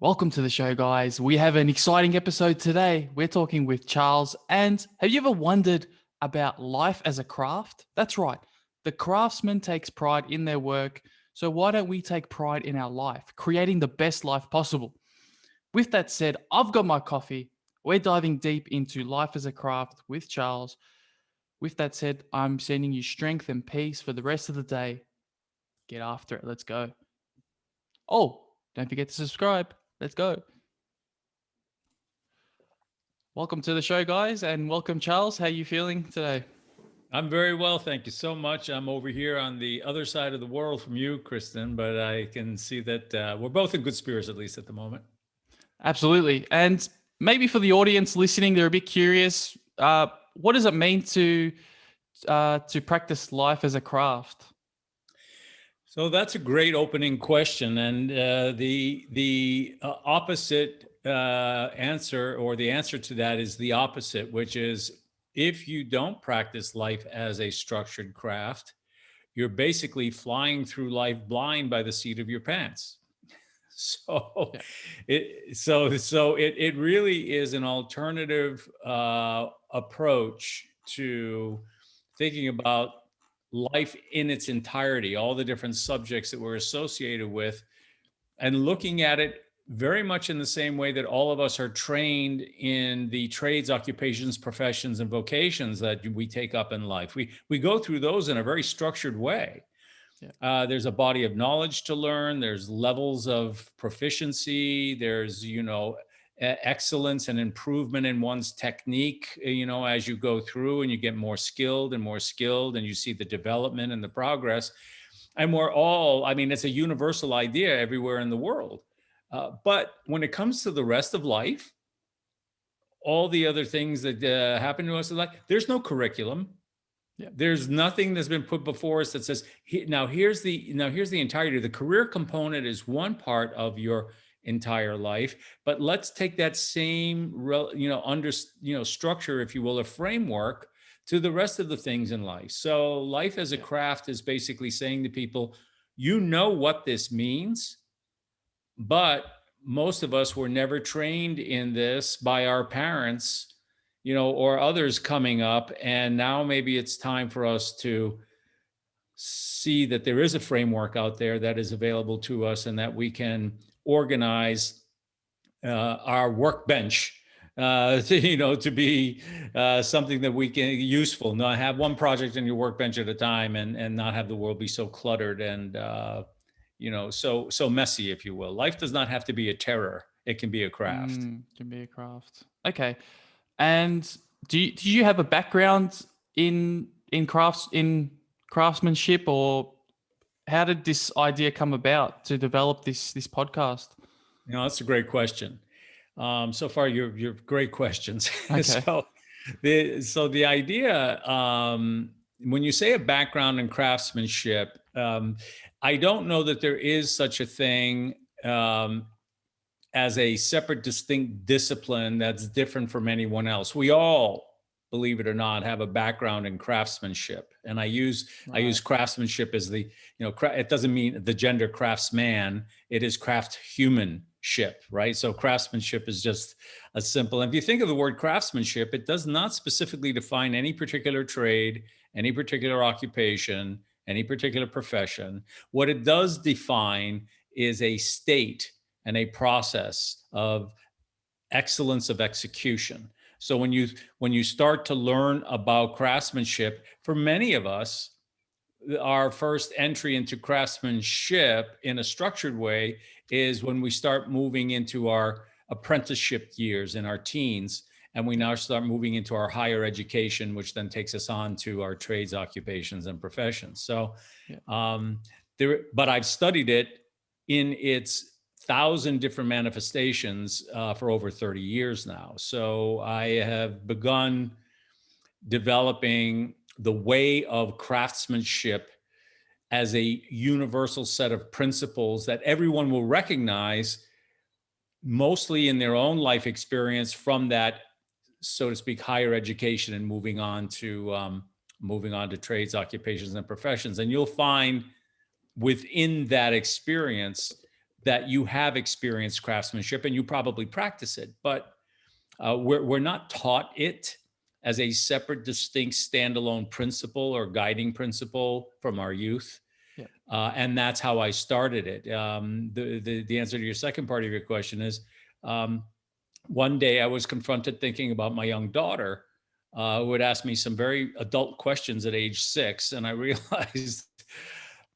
Welcome to the show, guys. We have an exciting episode today. We're talking with Charles. And have you ever wondered about life as a craft? That's right. The craftsman takes pride in their work. So why don't we take pride in our life, creating the best life possible? With that said, I've got my coffee. We're diving deep into life as a craft with Charles. With that said, I'm sending you strength and peace for the rest of the day. Get after it. Let's go. Oh, don't forget to subscribe. Let's go. Welcome to the show, guys, and welcome, Charles. How are you feeling today? I'm very well, thank you so much. I'm over here on the other side of the world from you, Kristen, but I can see that we're both in good spirits, at least at the moment. Absolutely. And maybe for the audience listening, they're a bit curious. What does it mean to practice life as a craft? So that's a great opening question, and the opposite answer, or the answer to that, is the opposite, which is if you don't practice life as a structured craft, you're basically flying through life blind by the seat of your pants. So Yeah. it really is an alternative approach to thinking about life in its entirety, all the different subjects that we're associated with, and looking at it very much in the same way that all of us are trained in the trades, occupations, professions, and vocations that we take up in life. We go through those in a very structured way. Yeah. There's a body of knowledge to learn. There's levels of proficiency. There's, excellence and improvement in one's technique, as you go through and you get more skilled and more skilled, and you see the development and the progress. And we're all, I mean, it's a universal idea everywhere in the world. But when it comes to the rest of life, all the other things that happen to us in life, there's no curriculum. Yeah. There's nothing that's been put before us that says, now here's the entirety. The career component is one part of your entire life, but let's take that same structure, if you will, a framework, to the rest of the things in life. So life as a craft is basically saying to people, you know what this means, but most of us were never trained in this by our parents, or others coming up. And now maybe it's time for us to see that there is a framework out there that is available to us, and that we can organize our workbench to be something that we can useful, not have one project in your workbench at a time, and not have the world be so cluttered and so messy, if you will. Life does not have to be a terror. It can be a craft. Can be a craft. Okay. And do you have a background in craftsmanship, or how did this idea come about to develop this podcast? That's a great question. So far, you're great questions. Okay. The idea, when you say a background in craftsmanship, I don't know that there is such a thing as a separate, distinct discipline that's different from anyone else. We all, believe it or not, have a background in craftsmanship, and I use craftsmanship as the it doesn't mean the gender craftsman. It is craft humanship, right? So craftsmanship is just a simple. And if you think of the word craftsmanship, it does not specifically define any particular trade, any particular occupation, any particular profession. What it does define is a state and a process of excellence of execution. So when you start to learn about craftsmanship, for many of us, our first entry into craftsmanship in a structured way is when we start moving into our apprenticeship years in our teens, and we now start moving into our higher education, which then takes us on to our trades, occupations, and professions. So, but I've studied it in its 1,000 different manifestations for over 30 years now. So I have begun developing the way of craftsmanship as a universal set of principles that everyone will recognize, mostly in their own life experience from that, so to speak, higher education, and moving on to trades, occupations, and professions. And you'll find within that experience that you have experienced craftsmanship and you probably practice it, but we're not taught it as a separate, distinct, standalone principle or guiding principle from our youth. Yeah. And that's how I started it. The answer to your second part of your question is, one day I was confronted thinking about my young daughter, who would ask me some very adult questions at age 6. And I realized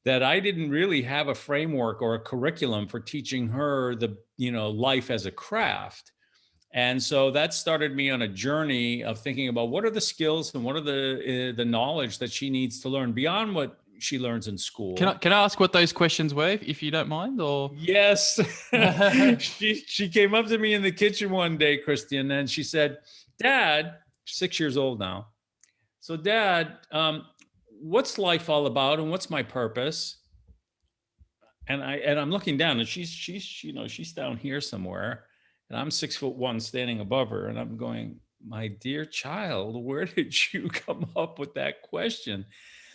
that I didn't really have a framework or a curriculum for teaching her life as a craft. And so that started me on a journey of thinking about what are the skills and what are the knowledge that she needs to learn beyond what she learns in school. Can I ask what those questions were, if you don't mind? Or yes, she came up to me in the kitchen one day, Christian, and she said, "Dad," 6 years old now. So, Dad, what's life all about, and what's my purpose? And I'm looking down, and she's down here somewhere, and I'm 6'1" standing above her, and I'm going, "My dear child, where did you come up with that question?"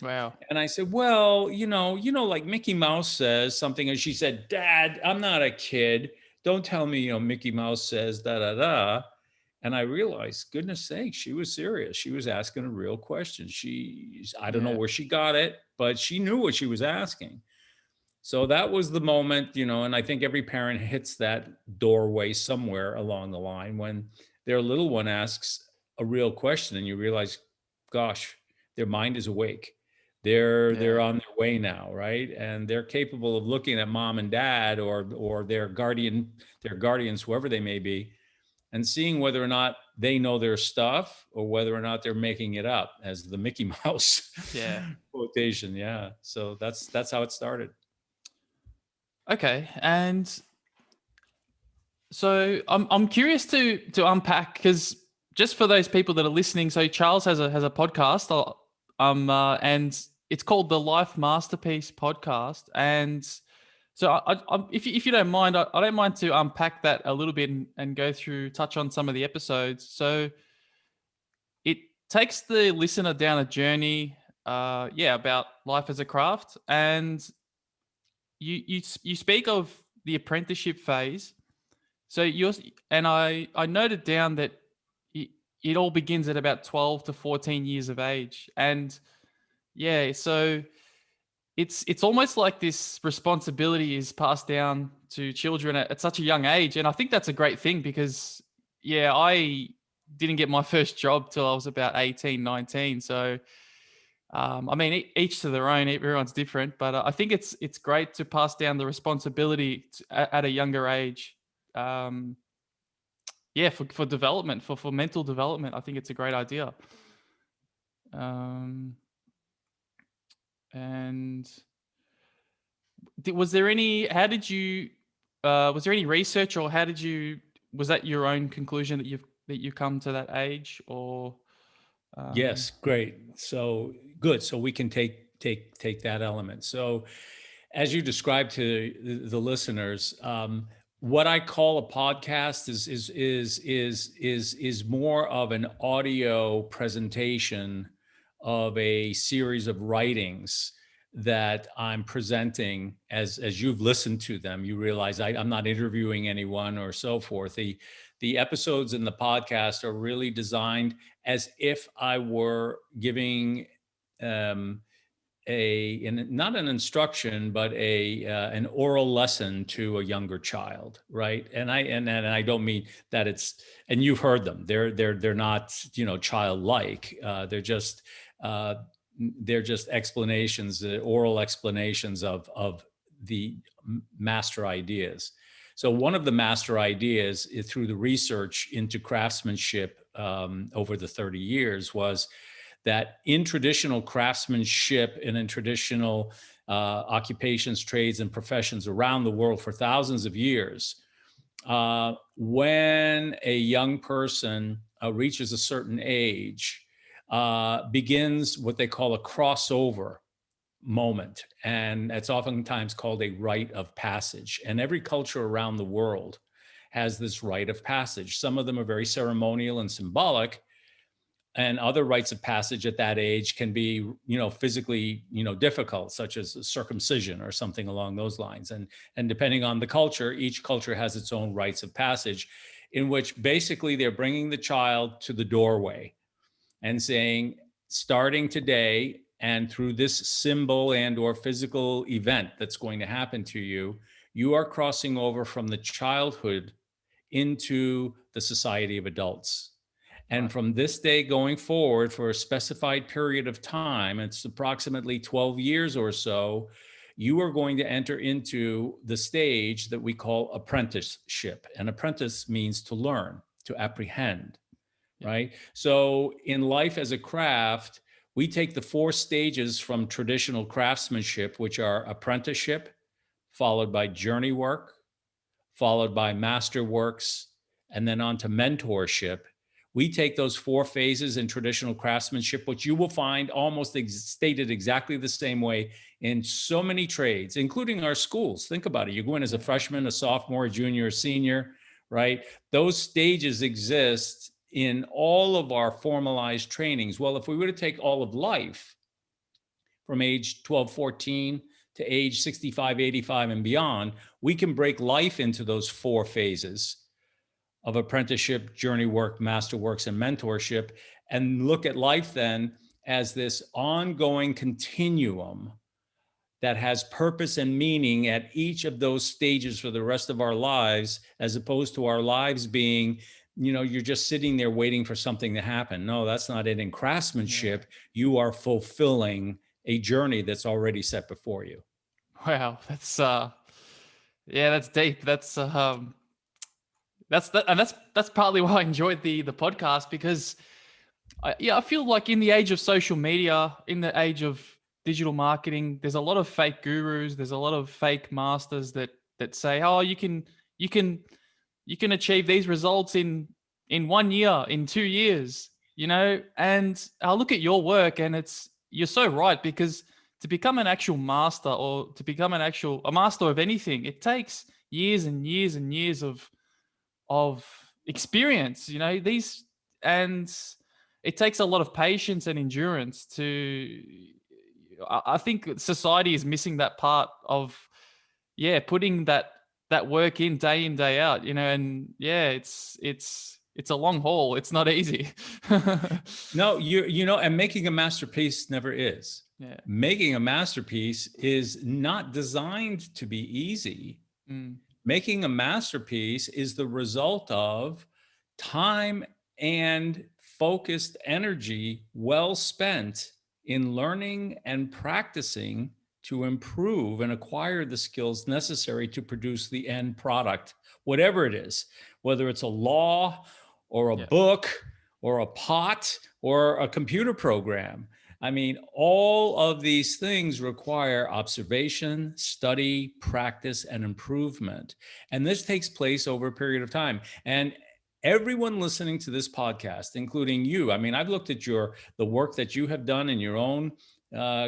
Wow. And I said, "Well, like Mickey Mouse says something." And she said, "Dad, I'm not a kid. Don't tell me, Mickey Mouse says da da da." And I realized, goodness sake, she was serious. She was asking a real question. I don't know where she got it, but she knew what she was asking. So that was the moment, and I think every parent hits that doorway somewhere along the line when their little one asks a real question and you realize, gosh, their mind is awake. They're on their way now, right? And they're capable of looking at mom and dad or their guardians, whoever they may be, and seeing whether or not they know their stuff or whether or not they're making it up, as the Mickey Mouse quotation. Yeah. So that's how it started. Okay. And so I'm curious to unpack, because just for those people that are listening, so Charles has a podcast, and it's called the Life Masterpiece Podcast. And so if you don't mind, I don't mind to unpack that a little bit and go through, touch on some of the episodes. So it takes the listener down a journey, about life as a craft. And you speak of the apprenticeship phase. So I noted down that it all begins at about 12 to 14 years of age. And so it's almost like this responsibility is passed down to children at such a young age. And I think that's a great thing because, I didn't get my first job till I was about 18, 19. So, each to their own, everyone's different, but I think it's great to pass down the responsibility at a younger age. For development, for mental development, I think it's a great idea. And was there any research, or was that your own conclusion that you come to that age, or? Yes, great. So good. So we can take that element. So as you described to the listeners, what I call a podcast is more of an audio presentation of a series of writings that I'm presenting. As you've listened to them, you realize I'm not interviewing anyone or so forth. The episodes in the podcast are really designed as if I were giving not an instruction, but an oral lesson to a younger child, right? And I don't mean that and you've heard them. They're not childlike. They're just explanations, oral explanations of the master ideas. So one of the master ideas through the research into craftsmanship over the 30 years was that in traditional craftsmanship and in traditional occupations, trades, and professions around the world for thousands of years, when a young person reaches a certain age, begins what they call a crossover moment. And it's oftentimes called a rite of passage. And every culture around the world has this rite of passage. Some of them are very ceremonial and symbolic. and other rites of passage at that age can be, physically, difficult, such as circumcision or something along those lines. And depending on the culture, each culture has its own rites of passage, in which basically they're bringing the child to the doorway and saying, starting today and through this symbol and or physical event that's going to happen to you, you are crossing over from the childhood into the society of adults. And Right. from this day going forward, for a specified period of time, it's approximately 12 years or so, you are going to enter into the stage that we call apprenticeship. And apprentice means to learn, to apprehend, Yeah. right? So in life as a craft, we take the 4 stages from traditional craftsmanship, which are apprenticeship, followed by journey work, followed by masterworks, and then on to mentorship. We take those 4 phases in traditional craftsmanship, which you will find almost stated exactly the same way in so many trades, including our schools. Think about it. You go in as a freshman, a sophomore, a junior, a senior, right? Those stages exist in all of our formalized trainings. Well, if we were to take all of life from age 12, 14 to age 65, 85 and beyond, we can break life into those 4 phases of apprenticeship, journey work, masterworks, and mentorship, and look at life then as this ongoing continuum that has purpose and meaning at each of those stages for the rest of our lives, as opposed to our lives being, you're just sitting there waiting for something to happen. No, that's not it. In craftsmanship, you are fulfilling a journey that's already set before you. Wow, that's yeah, that's deep. That's partly why I enjoyed the podcast, because I feel like in the age of social media, in the age of digital marketing, there's a lot of fake gurus, there's a lot of fake masters that say, oh, you can achieve these results in 1 year, in 2 years, and I look at your work, and you're so right, because to become an actual master, or to become a master of anything, it takes years and years and years of experience, and it takes a lot of patience and endurance to. I think society is missing that part of, putting that work in, day out, and it's a long haul. It's not easy. No, and making a masterpiece never is. Yeah. Making a masterpiece is not designed to be easy. Mm. Making a masterpiece is the result of time and focused energy well spent in learning and practicing to improve and acquire the skills necessary to produce the end product, whatever it is, whether it's a law or a book or a pot or a computer program. I mean, all of these things require observation, study, practice, and improvement. And this takes place over a period of time. And everyone listening to this podcast, including you, I mean, I've looked at the work that you have done in your own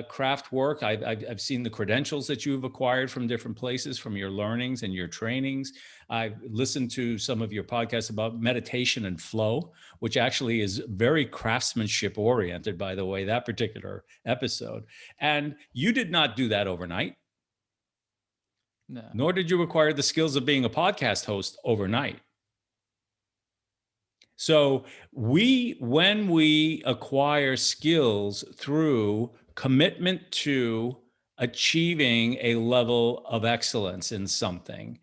craft work. I've seen the credentials that you've acquired from different places, from your learnings and your trainings. I've listened to some of your podcasts about meditation and flow, which actually is very craftsmanship oriented, by the way, that particular episode. And you did not do that overnight. No. Nor did you acquire the skills of being a podcast host overnight. So when we acquire skills through commitment to achieving a level of excellence in something,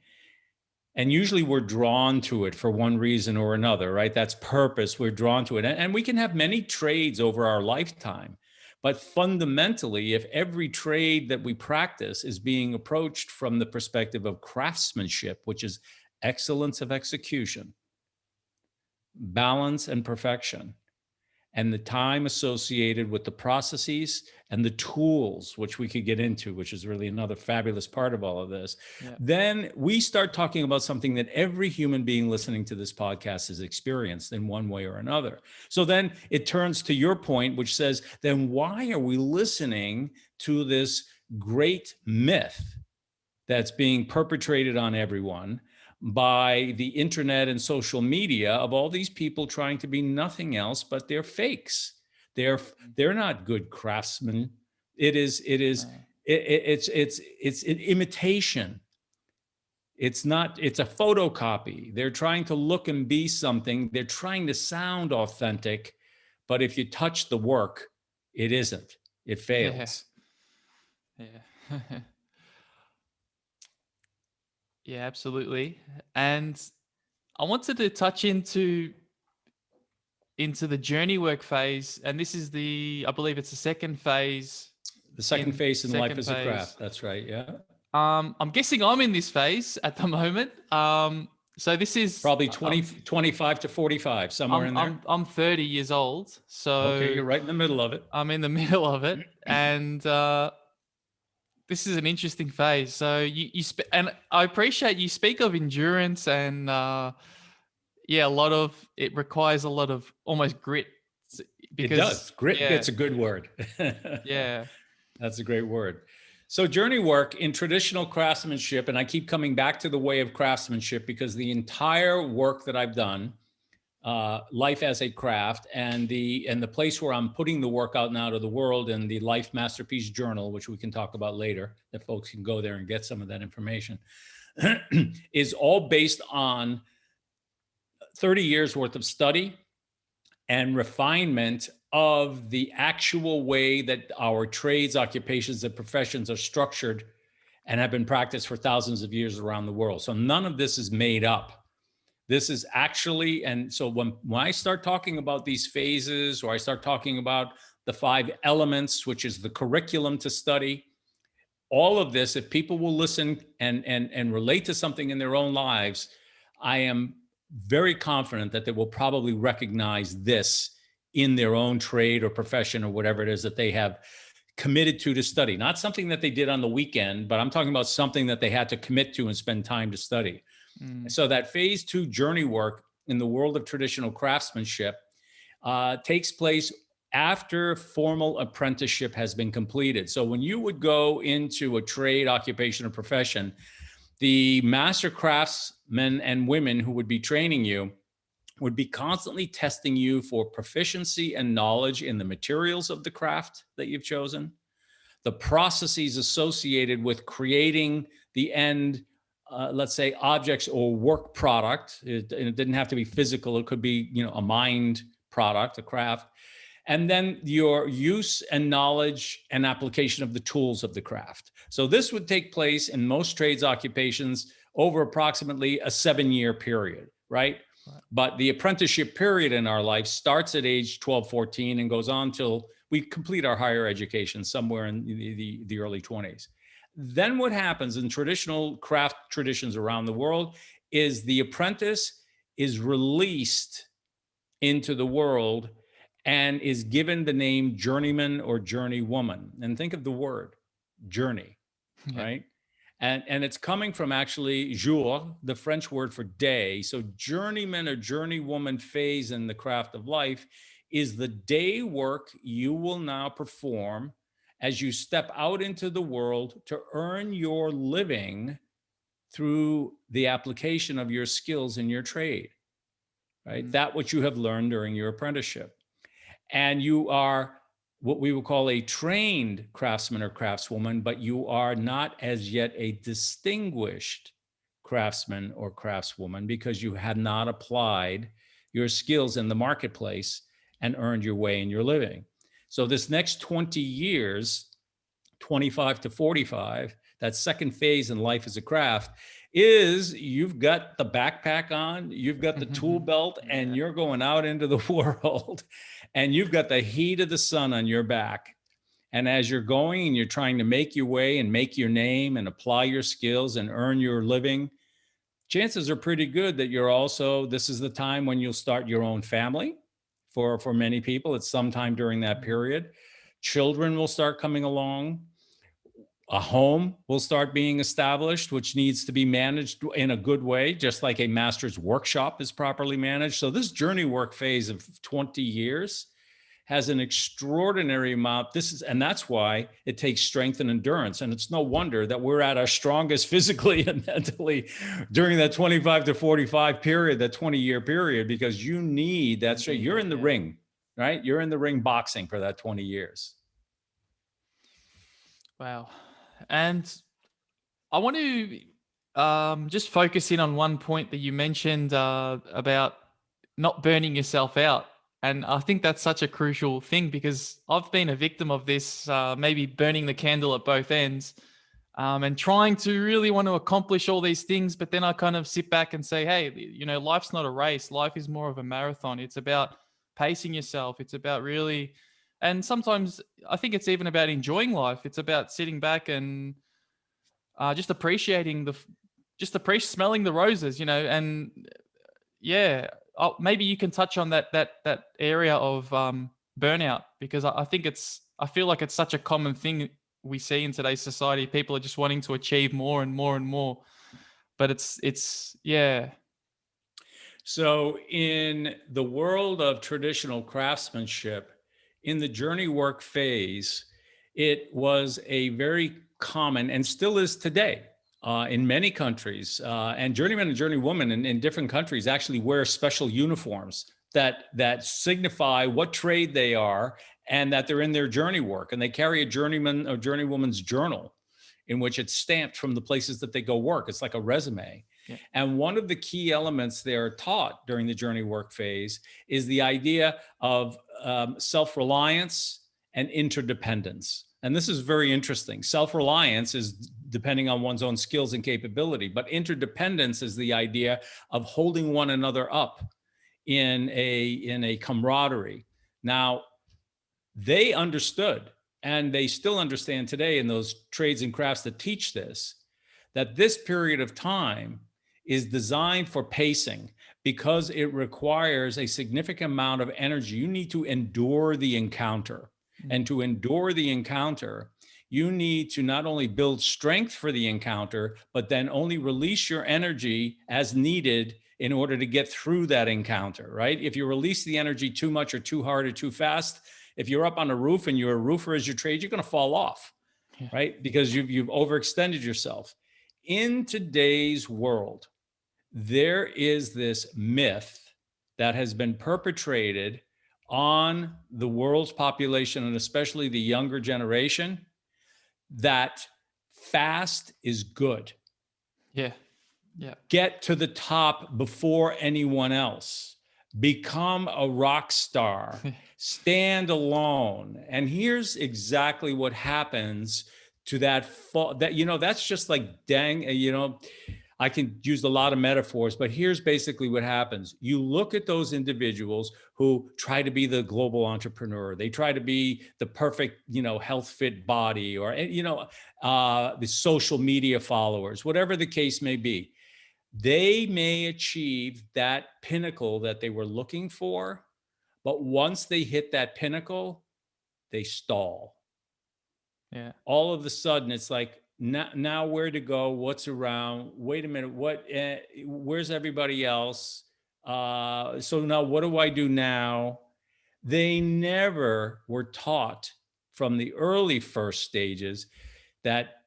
and usually we're drawn to it for one reason or another, right? That's purpose. We're drawn to it. And we can have many trades over our lifetime. But fundamentally, if every trade that we practice is being approached from the perspective of craftsmanship, which is excellence of execution, balance and perfection, and the time associated with the processes and the tools, which we could get into, which is really another fabulous part of all of this, then we start talking about something that every human being listening to this podcast has experienced in one way or another. So then it turns to your point, which says, then why are we listening to this great myth that's being perpetrated on everyone? by the internet and social media of all these people trying to be nothing else but they're fakes. They're not good craftsmen. It's an imitation. It's not, it's a photocopy. They're trying to look and be something. They're trying to sound authentic, but if you touch the work, it isn't. It fails. Yeah. Yeah, absolutely. And I wanted to touch into the journey work phase, and this is I believe it's the second phase. The second phase in life is a craft. That's right. Yeah. I'm guessing I'm in this phase at the moment. So this is probably 25 to 45, somewhere in there. I'm 30 years old. So okay, you're right in the middle of it. I'm in the middle of it. And this is an interesting phase. So and I appreciate you speak of endurance and it requires a lot of almost grit. Because, it does. Grit, yeah. It's a good word. Yeah. That's a great word. So journey work in traditional craftsmanship, and I keep coming back to the way of craftsmanship because the entire work that I've done, Life as a Craft, and the place where I'm putting the work out now to the world in the Life Masterpiece Journal, which we can talk about later, that folks can go there and get some of that information, is all based on 30 years worth of study and refinement of the actual way that our trades, occupations, and professions are structured and have been practiced for thousands of years around the world. So none of this is made up. This is actually, and so when I start talking about these phases, or I start talking about the 5 elements, which is the curriculum to study, all of this, if people will listen and relate to something in their own lives, I am very confident that they will probably recognize this in their own trade or profession or whatever it is that they have committed to study. Not something that they did on the weekend, but I'm talking about something that they had to commit to and spend time to study. So that phase 2 journey work in the world of traditional craftsmanship takes place after formal apprenticeship has been completed. So when you would go into a trade, occupation, or profession, the master craftsmen and women who would be training you would be constantly testing you for proficiency and knowledge in the materials of the craft that you've chosen, the processes associated with creating the end, let's say, objects or work product. It didn't have to be physical. It could be, a mind product, a craft. And then your use and knowledge and application of the tools of the craft. So this would take place in most trades occupations over approximately a 7-year period, right? But the apprenticeship period in our life starts at age 12, 14 and goes on till we complete our higher education somewhere in the early 20s. Then what happens in traditional craft traditions around the world is the apprentice is released into the world and is given the name journeyman or journeywoman. And think of the word journey, right? And it's coming from actually jour, the French word for day. So journeyman or journeywoman phase in the craft of life is the day work you will now perform as you step out into the world to earn your living through the application of your skills in your trade, right? That which you have learned during your apprenticeship. And you are what we would call a trained craftsman or craftswoman, but you are not as yet a distinguished craftsman or craftswoman because you have not applied your skills in the marketplace and earned your way in your living. So this next 20 years, 25 to 45, that second phase in life as a craft is you've got the backpack on, you've got the tool belt, and you're going out into the world. And you've got the heat of the sun on your back. And as you're going and you're trying to make your way and make your name and apply your skills and earn your living, chances are pretty good that you're also, this is the time when you'll start your own family. For many people, it's sometime during that period. Children will start coming along. A home will start being established, which needs to be managed in a good way, just like a master's workshop is properly managed. So this journey work phase of 20 years has an extraordinary amount. And that's why it takes strength and endurance. And it's no wonder that we're at our strongest physically and mentally during that 25 to 45 period, that 20-year period, because you need that strength. You're in the ring, right? You're in the ring boxing for that 20 years. Wow. And I want to just focus in on one point that you mentioned about not burning yourself out. And I think that's such a crucial thing, because I've been a victim of this, maybe burning the candle at both ends, and trying to really want to accomplish all these things. But then I kind of sit back and say, hey, life's not a race. Life is more of a marathon. It's about pacing yourself. It's about really, and sometimes I think it's even about enjoying life. It's about sitting back and just appreciating smelling the roses, and yeah. Maybe you can touch on that area of burnout, because I feel like it's such a common thing we see in today's society. People are just wanting to achieve more and more and more, but it's yeah. So in the world of traditional craftsmanship, in the journey work phase, it was a very common, and still is today, in many countries, and journeymen and journeywomen in different countries actually wear special uniforms that signify what trade they are and that they're in their journey work. And they carry a journeyman or journeywoman's journal in which it's stamped from the places that they go work. It's like a resume. Yeah. And one of the key elements they're taught during the journey work phase is the idea of self-reliance and interdependence. And this is very interesting. Self-reliance is depending on one's own skills and capability, but interdependence is the idea of holding one another up in a camaraderie. Now, they understood, and they still understand today in those trades and crafts that teach this, that this period of time is designed for pacing because it requires a significant amount of energy. You need to endure the encounter. And to endure the encounter, you need to not only build strength for the encounter, but then only release your energy as needed in order to get through that encounter, right? If you release the energy too much or too hard or too fast, if you're up on a roof and you're a roofer as your trade, you're going to fall off, right? Because you've overextended yourself. In today's world, there is this myth that has been perpetrated on the world's population, and especially the younger generation, that fast is good. Yeah. Get to the top before anyone else. Become a rock star. Stand alone. And here's exactly what happens to that. That's just like dang, I can use a lot of metaphors, but here's basically what happens. You look at those individuals who try to be the global entrepreneur. They try to be the perfect, health fit body, or, the social media followers, whatever the case may be. They may achieve that pinnacle that they were looking for, but once they hit that pinnacle, they stall. Yeah. All of a sudden, it's like, now where to go, what's around, wait a minute, where's everybody else? So now what do I do now? They never were taught from the early first stages that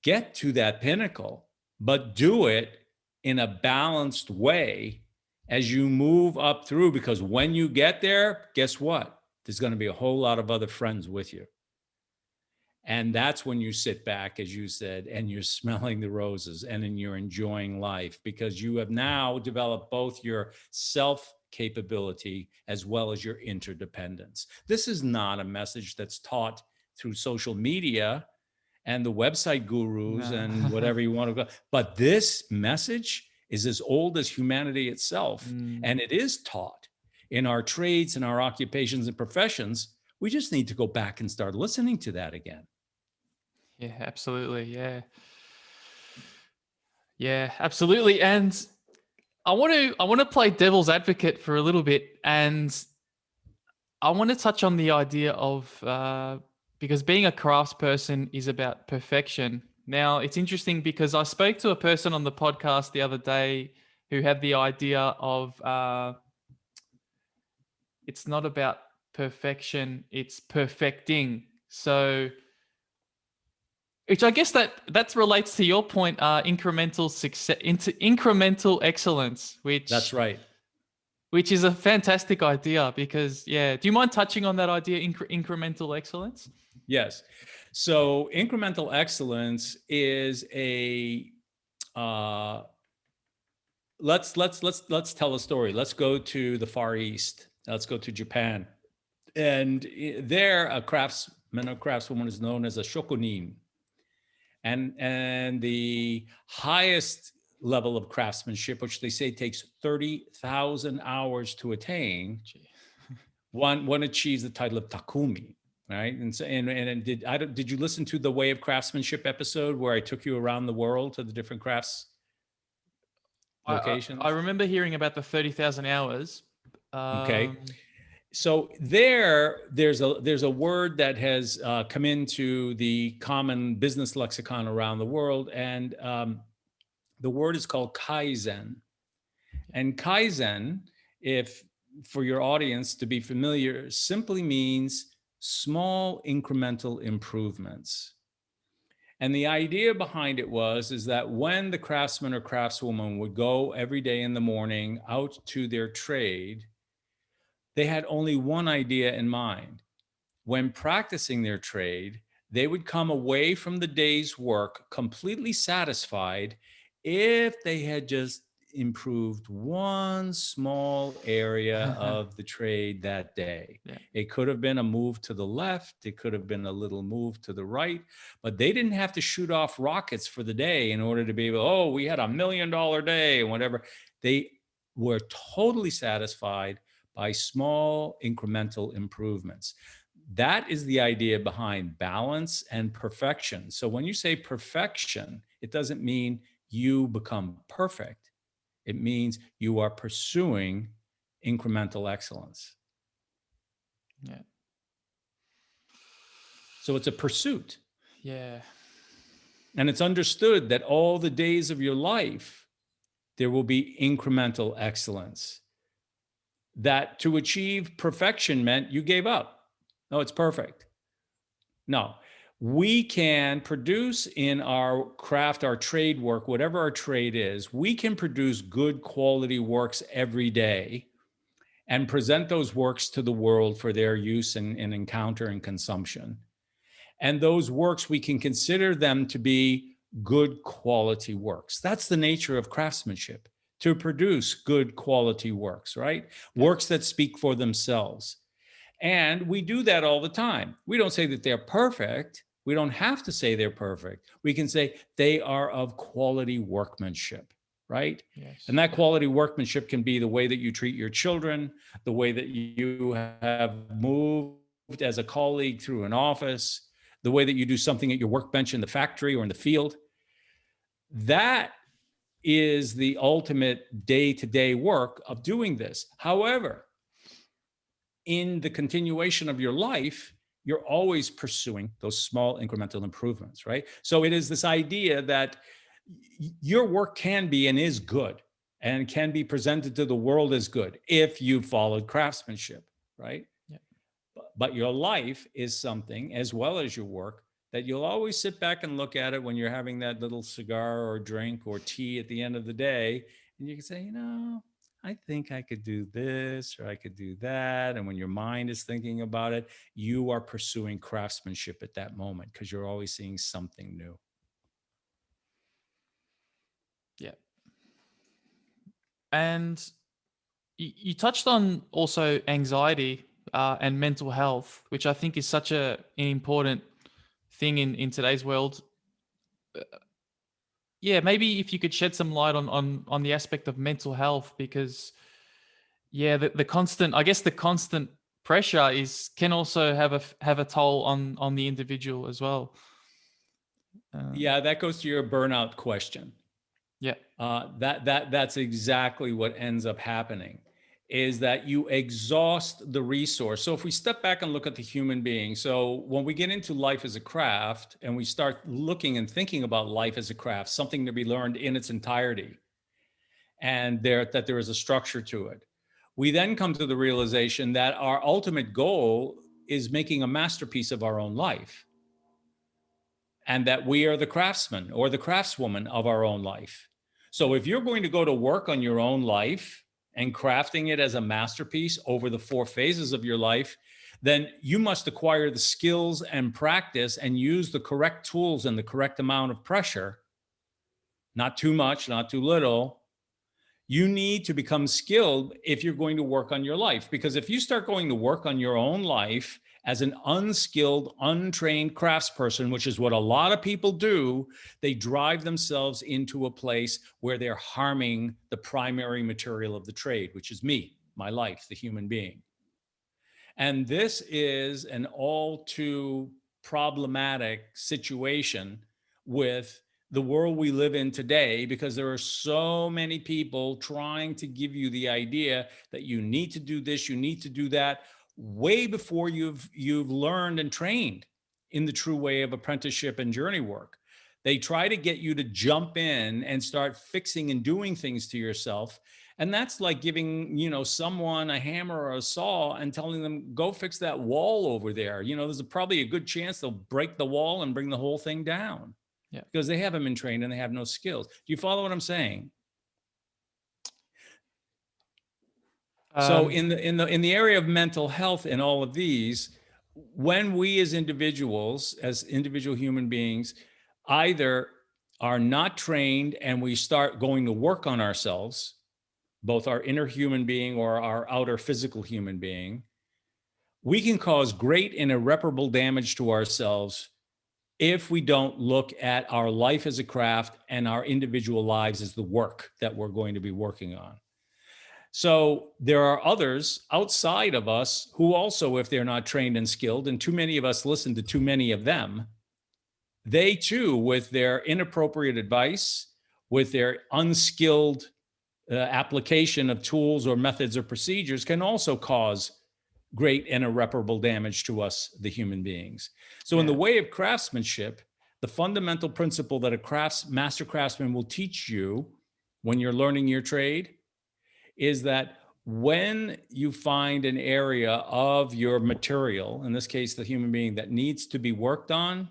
get to that pinnacle, but do it in a balanced way as you move up through, because when you get there, guess what? There's going to be a whole lot of other friends with you. And that's when you sit back, as you said, and you're smelling the roses and then you're enjoying life, because you have now developed both your self capability as well as your interdependence. This is not a message that's taught through social media and the website gurus and whatever you want to go. But this message is as old as humanity itself. And it is taught in our trades and our occupations and professions. We just need to go back and start listening to that again. Yeah, absolutely. Yeah, absolutely. And I want to play devil's advocate for a little bit, and I want to touch on the idea of because being a craftsperson is about perfection. Now, it's interesting because I spoke to a person on the podcast the other day who had the idea of it's not about perfection, it's perfecting. So, which I guess that relates to your point, incremental success into incremental excellence, That's right. which is a fantastic idea because, yeah. Do you mind touching on that idea, incremental excellence? Yes. So incremental excellence is a uh, let's tell a story. Let's go to the Far East. Let's go to Japan. And there, a craftsman or craftswoman is known as a shokunin. And the highest level of craftsmanship, which they say takes 30,000 hours to attain, one achieves the title of takumi, right? And so, did you listen to the Way of Craftsmanship episode where I took you around the world to the different crafts locations? I remember hearing about the 30,000 hours. Okay. So there's a word that has come into the common business lexicon around the world, and the word is called Kaizen. And Kaizen, if for your audience to be familiar, simply means small incremental improvements. And the idea behind it is that when the craftsman or craftswoman would go every day in the morning out to their trade, they had only one idea in mind. When practicing their trade, they would come away from the day's work completely satisfied if they had just improved one small area of the trade that day. Yeah. It could have been a move to the left, it could have been a little move to the right, but they didn't have to shoot off rockets for the day in order to be able, oh, we had $1 million day and whatever. They were totally satisfied by small incremental improvements. That is the idea behind balance and perfection. So when you say perfection, it doesn't mean you become perfect. It means you are pursuing incremental excellence. Yeah. So it's a pursuit. Yeah. And it's understood that all the days of your life, there will be incremental excellence. That to achieve perfection meant you gave up. No, it's perfect. No, we can produce in our craft, our trade work, whatever our trade is, we can produce good quality works every day and present those works to the world for their use and encounter and consumption. And those works, we can consider them to be good quality works. That's the nature of craftsmanship, to produce good quality works, right? Works that speak for themselves. And we do that all the time. We don't say that they're perfect. We don't have to say they're perfect. We can say they are of quality workmanship, right? Yes. And that quality workmanship can be the way that you treat your children, the way that you have moved as a colleague through an office, the way that you do something at your workbench in the factory or in the field. That is the ultimate day-to-day work of doing this. However, in the continuation of your life, you're always pursuing those small incremental improvements, right? So it is this idea that your work can be and is good and can be presented to the world as good if you followed craftsmanship, right? Yeah. But your life is something, as well as your work, that you'll always sit back and look at it when you're having that little cigar or drink or tea at the end of the day. And you can say, I think I could do this or I could do that. And when your mind is thinking about it, you are pursuing craftsmanship at that moment because you're always seeing something new. Yeah. And you touched on also anxiety and mental health, which I think is such an important thing in today's world. Yeah, maybe if you could shed some light on the aspect of mental health, because the constant pressure can also have a toll on the individual as well. Yeah, that goes to your burnout question. Yeah. That's exactly what ends up happening, is that you exhaust the resource. So if we step back and look at the human being, so when we get into life as a craft and we start looking and thinking about life as a craft, something to be learned in its entirety, and that there is a structure to it, we then come to the realization that our ultimate goal is making a masterpiece of our own life, and that we are the craftsman or the craftswoman of our own life. So if you're going to go to work on your own life and crafting it as a masterpiece over the 4 phases of your life, then you must acquire the skills and practice and use the correct tools and the correct amount of pressure, not too much, not too little. You need to become skilled if you're going to work on your life. Because if you start going to work on your own life as an unskilled, untrained craftsperson, which is what a lot of people do, they drive themselves into a place where they're harming the primary material of the trade, which is me, my life, the human being. And this is an all too problematic situation with the world we live in today, because there are so many people trying to give you the idea that you need to do this, you need to do that, way before you've learned and trained in the true way of apprenticeship and journey work. They try to get you to jump in and start fixing and doing things to yourself. And that's like giving, someone a hammer or a saw and telling them, go fix that wall over there. There's probably a good chance they'll break the wall and bring the whole thing down. Yeah. Because they haven't been trained and they have no skills. Do you follow what I'm saying? So in the area of mental health and all of these, when we as individuals, as individual human beings, either are not trained and we start going to work on ourselves, both our inner human being or our outer physical human being, we can cause great and irreparable damage to ourselves if we don't look at our life as a craft and our individual lives as the work that we're going to be working on. So there are others outside of us who also, if they're not trained and skilled, and too many of us listen to too many of them, they too, with their inappropriate advice, with their unskilled application of tools or methods or procedures, can also cause great and irreparable damage to us, the human beings. So in the way of craftsmanship, the fundamental principle that a master craftsman will teach you when you're learning your trade is that when you find an area of your material, in this case, the human being, that needs to be worked on,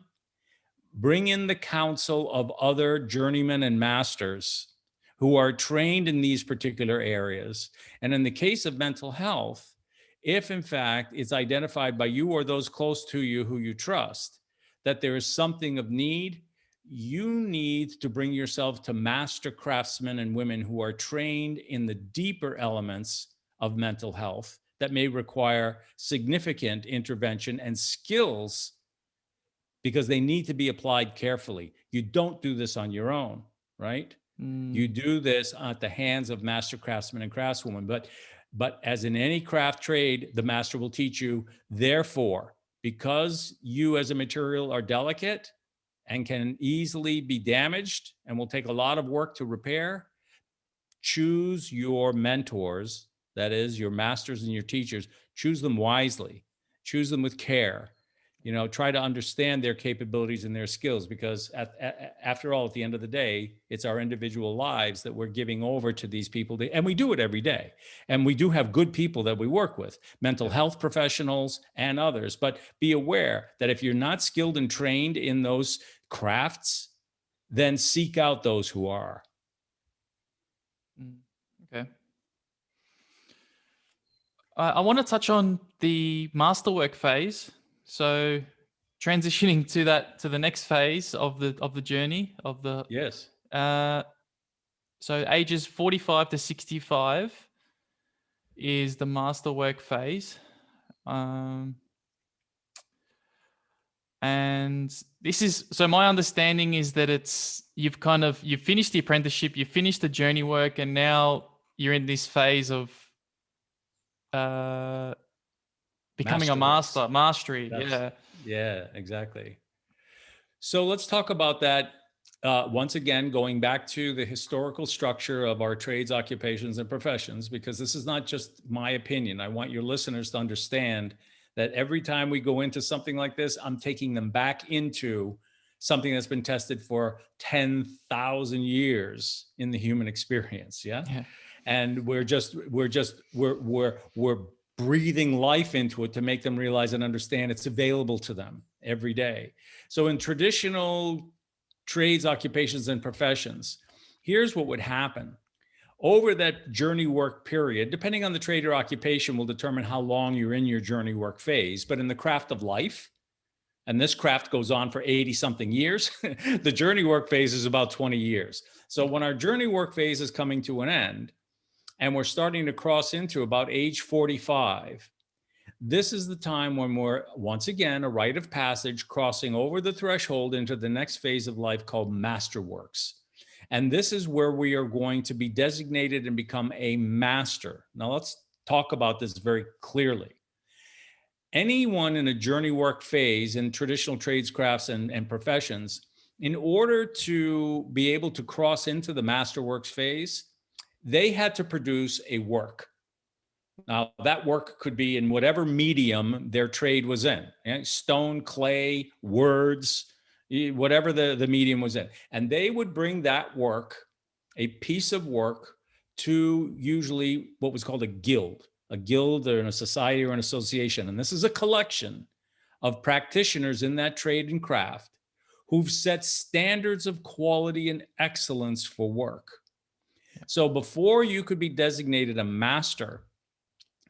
bring in the counsel of other journeymen and masters who are trained in these particular areas. And in the case of mental health, if in fact it's identified by you or those close to you who you trust that there is something of need, you need to bring yourself to master craftsmen and women who are trained in the deeper elements of mental health that may require significant intervention and skills, because they need to be applied carefully. You don't do this on your own, right? You do this at the hands of master craftsmen and craftswomen. But as in any craft trade, the master will teach you, therefore, because you as a material are delicate and can easily be damaged and will take a lot of work to repair, choose your mentors, that is, your masters and your teachers, choose them wisely, choose them with care. Try to understand their capabilities and their skills, because after all, at the end of the day, it's our individual lives that we're giving over to these people. And we do it every day. And we do have good people that we work with, mental health professionals and others. But be aware that if you're not skilled and trained in those crafts, then seek out those who are. Okay. I want to touch on the masterwork phase. So transitioning to the next phase of the journey of the Yes. So ages 45 to 65 is the masterwork phase. And this is, so my understanding is that you've finished the apprenticeship, you've finished the journey work, and now you're in this phase of becoming a mastery. Yeah, exactly. So let's talk about that. Once again, going back to the historical structure of our trades, occupations, and professions, because this is not just my opinion. I want your listeners to understand that every time we go into something like this, I'm taking them back into something that's been tested for 10,000 years in the human experience. Yeah. and we're breathing life into it to make them realize and understand it's available to them every day. So in traditional trades, occupations, and professions, here's what would happen. Over that journey work period, depending on the trade or occupation, will determine how long you're in your journey work phase. But in the craft of life, and this craft goes on for 80 something years, the journey work phase is about 20 years. So when our journey work phase is coming to an end, and we're starting to cross into about age 45, this is the time when we're, once again, a rite of passage, crossing over the threshold into the next phase of life called masterworks. And this is where we are going to be designated and become a master. Now let's talk about this very clearly. Anyone in a journey work phase in traditional trades, crafts, and professions, in order to be able to cross into the masterworks phase, they had to produce a work. Now, that work could be in whatever medium their trade was in, stone, clay, words, whatever the medium was in. And they would bring that work, a piece of work, to usually what was called a guild or in a society or an association. And this is a collection of practitioners in that trade and craft who've set standards of quality and excellence for work. So before you could be designated a master,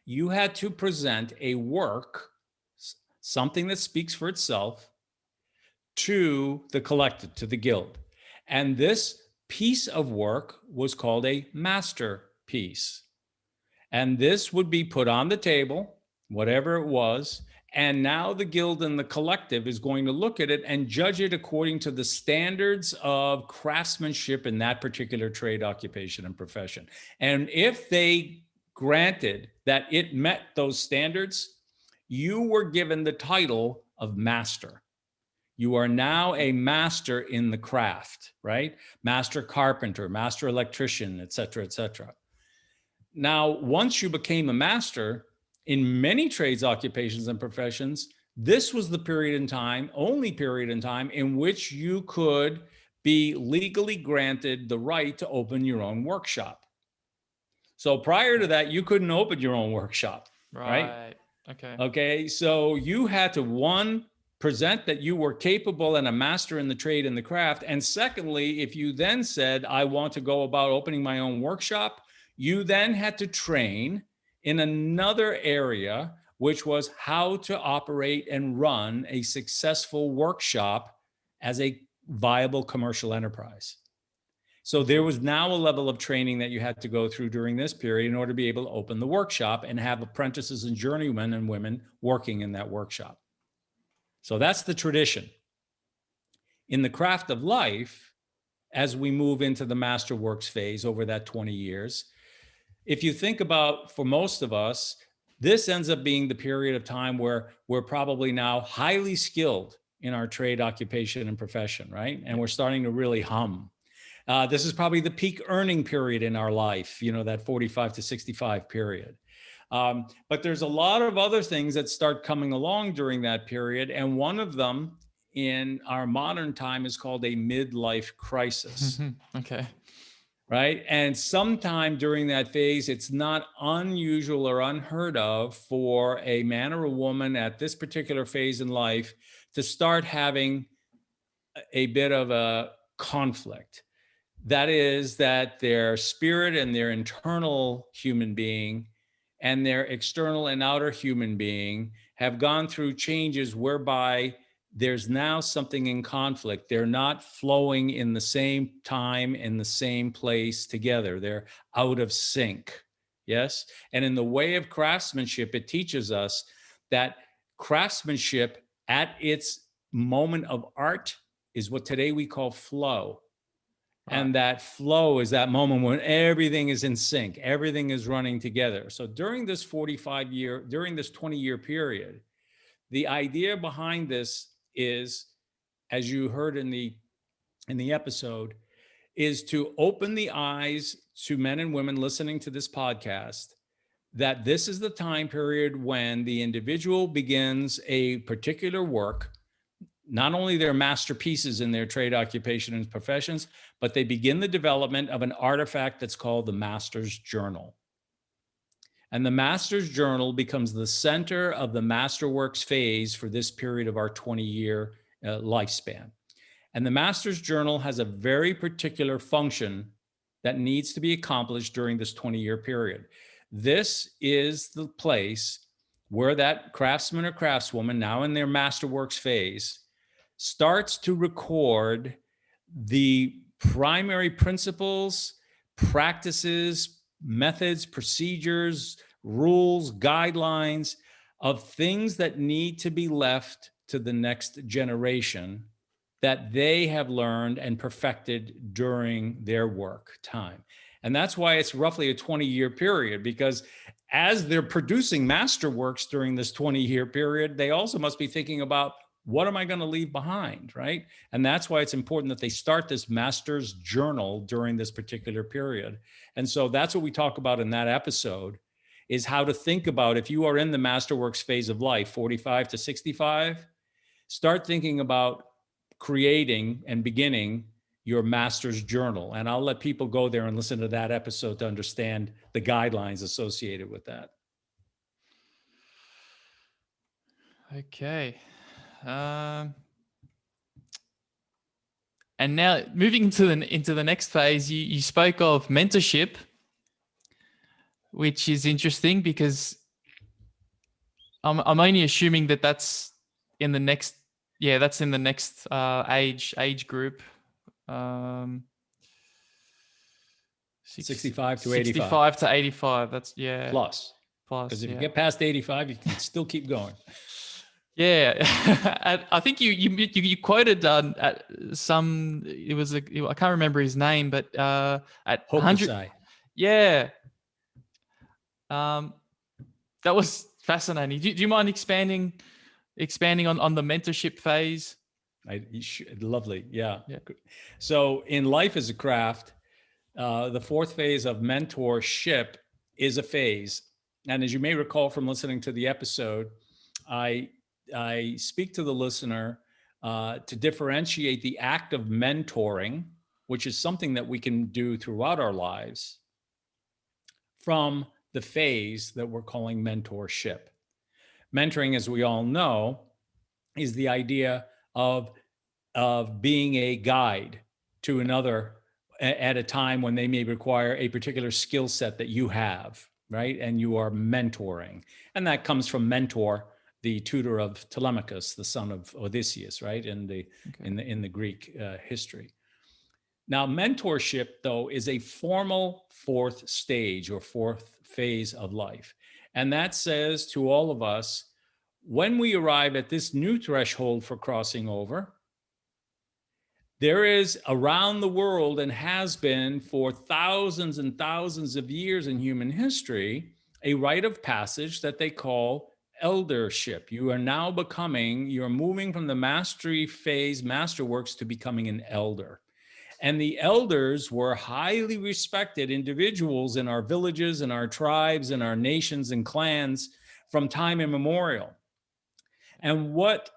you had to present a work, something that speaks for itself, to the collective, to the guild. And this piece of work was called a masterpiece. And this would be put on the table, whatever it was. And now the guild and the collective is going to look at it and judge it according to the standards of craftsmanship in that particular trade, occupation, and profession. And if they granted that it met those standards, you were given the title of master. You are now a master in the craft, right? Master carpenter, master electrician, et cetera, et cetera. Now, once you became a master in many trades, occupations, and professions, this was the period in time, only period in time, in which you could be legally granted the right to open your own workshop. So prior to that, you couldn't open your own workshop, right? Okay. So you had to, one, present that you were capable and a master in the trade and the craft. And secondly, if you then said, I want to go about opening my own workshop, you then had to train in another area, which was how to operate and run a successful workshop as a viable commercial enterprise. So there was now a level of training that you had to go through during this period in order to be able to open the workshop and have apprentices and journeymen and women working in that workshop. So that's the tradition. In the craft of life, as we move into the masterworks phase over that 20 years, if you think about, for most of us, this ends up being the period of time where we're probably now highly skilled in our trade, occupation, and profession, right? And we're starting to really hum. This is probably the peak earning period in our life, that 45 to 65 period. But there's a lot of other things that start coming along during that period. And one of them in our modern time is called a midlife crisis. Okay. Right? And sometime during that phase, it's not unusual or unheard of for a man or a woman at this particular phase in life to start having a bit of a conflict. That is, that their spirit and their internal human being and their external and outer human being have gone through changes whereby there's now something in conflict. They're not flowing in the same time, in the same place together. They're out of sync. Yes. And in the way of craftsmanship, it teaches us that craftsmanship at its moment of art is what today we call flow. Right. And that flow is that moment when everything is in sync, everything is running together. So during this 20-year period, the idea behind this is, as you heard in the episode, is to open the eyes to men and women listening to this podcast that this is the time period when the individual begins a particular work not only their masterpieces in their trade, occupation, and professions, but they begin the development of an artifact that's called the Master's Journal. And the Master's Journal becomes the center of the Masterworks phase for this period of our 20-year lifespan. And the Master's Journal has a very particular function that needs to be accomplished during this 20-year period. This is the place where that craftsman or craftswoman, now in their Masterworks phase, starts to record the primary principles, practices, methods, procedures, rules, guidelines of things that need to be left to the next generation that they have learned and perfected during their work time. And that's why it's roughly a 20-year period, because as they're producing masterworks during this 20-year period, they also must be thinking about, what am I going to leave behind, right? And that's why it's important that they start this Master's Journal during this particular period. And so that's what we talk about in that episode, is how to think about, if you are in the Masterworks phase of life, 45 to 65, start thinking about creating and beginning your Master's Journal. And I'll let people go there and listen to that episode to understand the guidelines associated with that. Okay. And now moving into the next phase, you spoke of mentorship, which is interesting because I'm only assuming that that's in the next, that's in the next age group. 65 to 85. 65 to 85. That's Plus. Because if you get past 85, you can still keep going. Yeah, I think you quoted at some. It was I can't remember his name, but at 100. Yeah, that was fascinating. Do you mind expanding on the mentorship phase? Lovely, yeah. So in Life as a Craft, the fourth phase of mentorship is a phase, and as you may recall from listening to the episode, I speak to the listener to differentiate the act of mentoring, which is something that we can do throughout our lives, from the phase that we're calling mentorship. Mentoring, as we all know, is the idea of being a guide to another at a time when they may require a particular skill set that you have, right? And you are mentoring. And that comes from mentor, the tutor of Telemachus, the son of Odysseus, right? In the Greek history. Now, mentorship, though, is a formal fourth stage or fourth phase of life. And that says to all of us, when we arrive at this new threshold for crossing over, there is around the world, and has been for thousands and thousands of years in human history, a rite of passage that they call eldership. You are now you're moving from the mastery phase, masterworks, to becoming an elder. And the elders were highly respected individuals in our villages, in our tribes, in our nations and clans from time immemorial. And what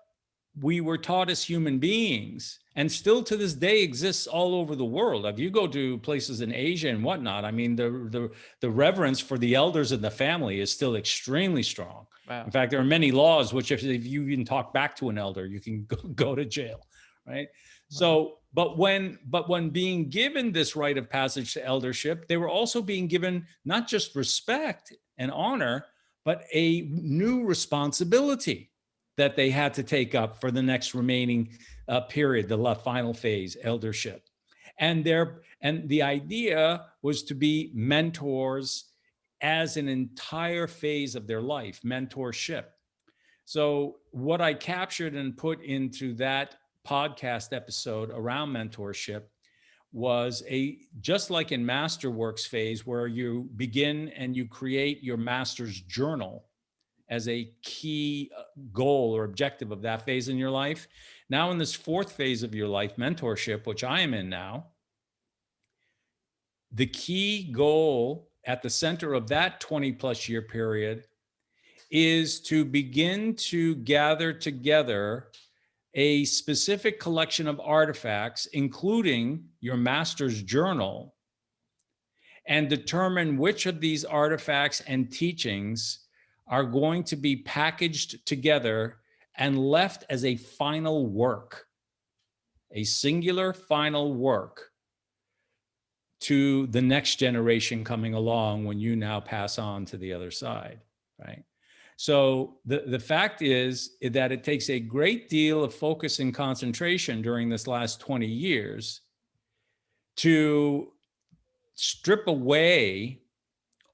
we were taught as human beings, and still to this day exists all over the world. If you go to places in Asia and whatnot, I mean, the reverence for the elders in the family is still extremely strong. Wow. In fact, there are many laws which, if you even talk back to an elder, you can go to jail, right? Wow. So, but when being given this rite of passage to eldership, they were also being given not just respect and honor, but a new responsibility that they had to take up for the next remaining period, the final phase, eldership. And the idea was to be mentors as an entire phase of their life, mentorship. So what I captured and put into that podcast episode around mentorship was just like in Masterworks phase, where you begin and you create your Master's Journal as a key goal or objective of that phase in your life. Now in this fourth phase of your life, mentorship, which I am in now, the key goal at the center of that 20+ year period is to begin to gather together a specific collection of artifacts, including your master's journal, and determine which of these artifacts and teachings are going to be packaged together and left as a final work, a singular final work to the next generation coming along when you now pass on to the other side, right? So the fact is that it takes a great deal of focus and concentration during this last 20 years to strip away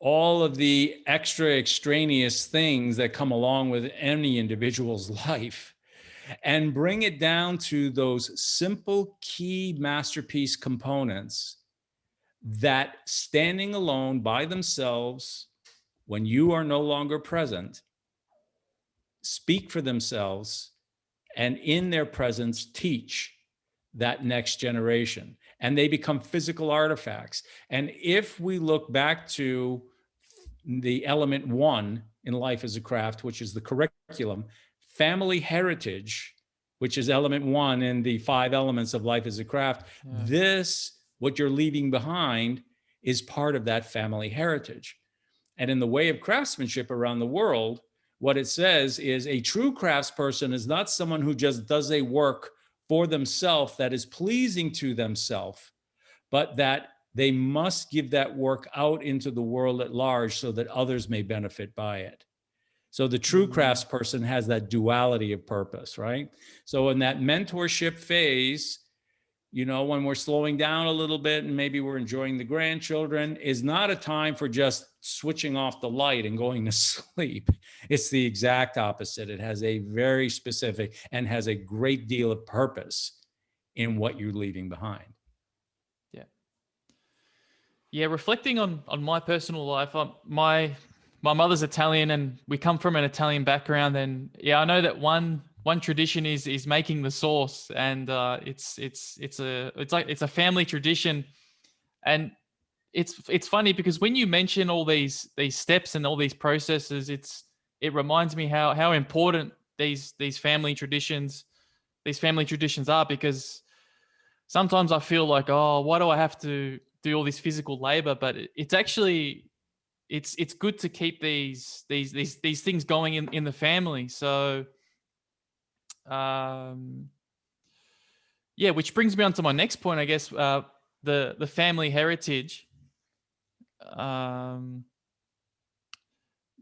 all of the extra extraneous things that come along with any individual's life and bring it down to those simple key masterpiece components that, standing alone by themselves when you are no longer present, speak for themselves, and in their presence teach that next generation. And they become physical artifacts. And if we look back to the element 1 in Life as a Craft, which is the curriculum, family heritage, which is element 1 in the 5 elements of Life as a Craft, this, what you're leaving behind, is part of that family heritage. And in the way of craftsmanship around the world, what it says is a true craftsperson is not someone who just does a work for themselves that is pleasing to themselves, but that they must give that work out into the world at large so that others may benefit by it. So the true craftsperson has that duality of purpose, right? So in that mentorship phase, you know, when we're slowing down a little bit and maybe we're enjoying the grandchildren, is not a time for just switching off the light and going to sleep. It's the exact opposite. It has a very specific and has a great deal of purpose in what you're leaving behind. Yeah, reflecting on my personal life, my mother's Italian and we come from an Italian background, and yeah, I know that one tradition is making the sauce, and it's a family tradition, and it's funny because when you mention all these steps and all these processes, it reminds me how important these family traditions are, because sometimes I feel like, oh, why do I have to do all this physical labor? But it's actually it's good to keep these things going in the family. So yeah, which brings me on to my next point, I guess, the family heritage.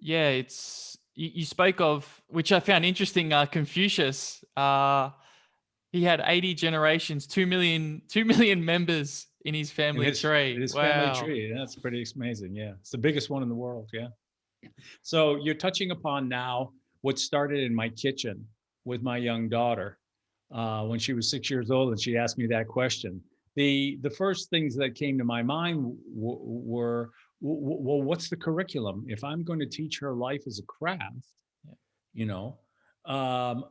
Yeah, it's you spoke of, which I found interesting, Confucius. He had 80 generations, 2 million members in his family tree. His wow. family tree. That's pretty amazing. Yeah. It's the biggest one in the world. Yeah. So you're touching upon now what started in my kitchen with my young daughter when she was 6 years old, and she asked me that question. The first things that came to my mind were, well, what's the curriculum? If I'm going to teach her life as a craft, you know,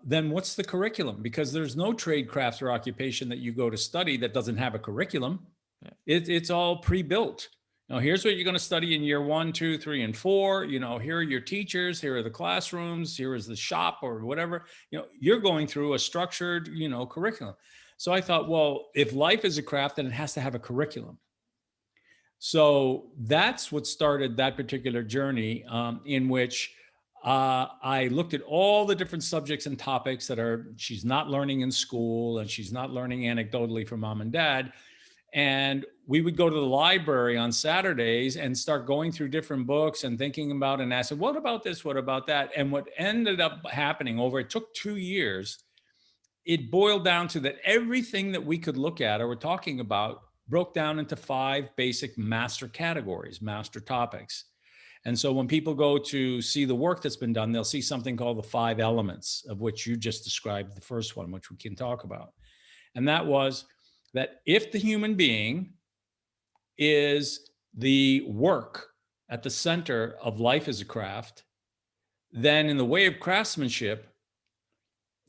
then what's the curriculum? Because there's no trade, craft, or occupation that you go to study that doesn't have a curriculum. It's all pre-built. Now, here's what you're going to study in year 1, 2, 3, and 4. You know, here are your teachers. Here are the classrooms. Here is the shop or whatever. You know, you're going through a structured, you know, curriculum. So I thought, well, if life is a craft, then it has to have a curriculum. So that's what started that particular journey, in which I looked at all the different subjects and topics that she's not learning in school and she's not learning anecdotally from mom and dad. And we would go to the library on Saturdays and start going through different books and thinking about and asking, what about this? What about that? And what ended up happening it took 2 years, it boiled down to that everything that we could look at or we're talking about broke down into 5 basic master categories, master topics. And so when people go to see the work that's been done, they'll see something called the 5 elements, of which you just described the first one, which we can talk about. And that was that if the human being is the work at the center of life as a craft, then in the way of craftsmanship,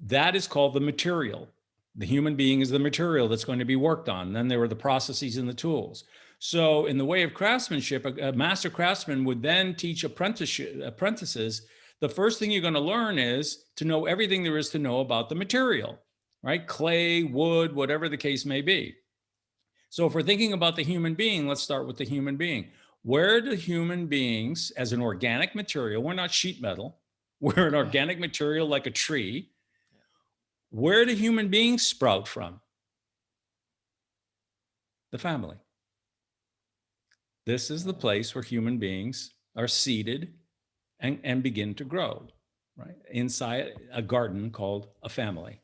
that is called the material. The human being is the material that's going to be worked on. Then there are the processes and the tools. So in the way of craftsmanship, a master craftsman would then teach apprentices. The first thing you're going to learn is to know everything there is to know about the material. right? Clay, wood, whatever the case may be. So if we're thinking about the human being, let's start with the human being. Where do human beings, as an organic material, we're not sheet metal, we're an organic material like a tree. Where do human beings sprout from? The family. This is the place where human beings are seeded and begin to grow, right? Inside a garden called a family.